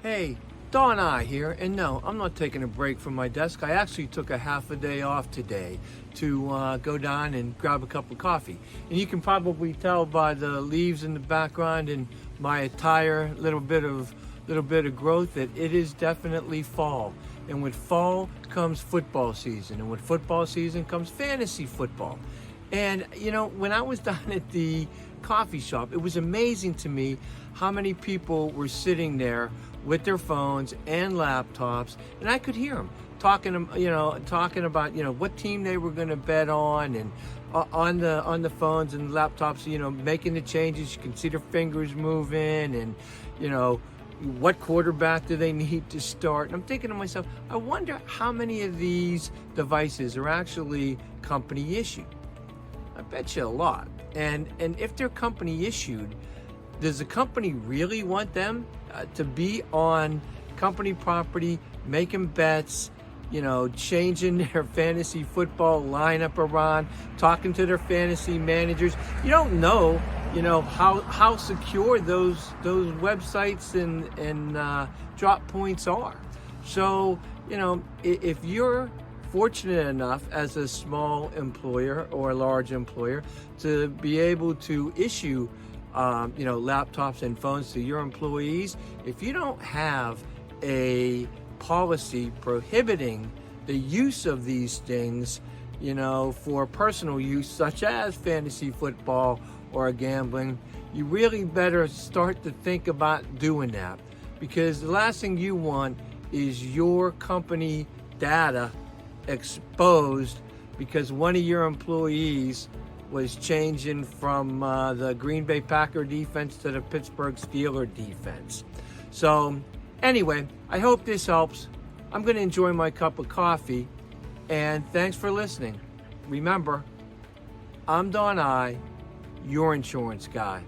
Hey, Don I here, and no, I'm not taking a break from my desk. I actually took a half a day off today to go down and grab a cup of coffee. And you can probably tell by the leaves in the background and my attire, little bit of growth, that it is definitely fall. And with fall comes football season, and with football season comes fantasy football. And you know, when I was down at the coffee shop, it was amazing to me how many people were sitting there with their phones and laptops, and I could hear them talking about what team they were going to bet on, and on the phones and laptops, making the changes. You can see their fingers moving, and what quarterback do they need to start. And I'm thinking to myself, I wonder how many of these devices are actually company issued. I bet you a lot. And if they're company issued, does the company really want them to be on company property, making bets, changing their fantasy football lineup around, talking to their fantasy managers? You don't know, how secure those websites and drop points are. So, if you're fortunate enough as a small employer or a large employer to be able to issue laptops and phones to your employees, if you don't have a policy prohibiting the use of these things, for personal use, such as fantasy football or gambling, you really better start to think about doing that, because the last thing you want is your company data exposed because one of your employees was changing from the Green Bay Packer defense to the Pittsburgh Steelers defense. So anyway, I hope this helps. I'm going to enjoy my cup of coffee, and thanks for listening. Remember, I'm Don I, your insurance guy.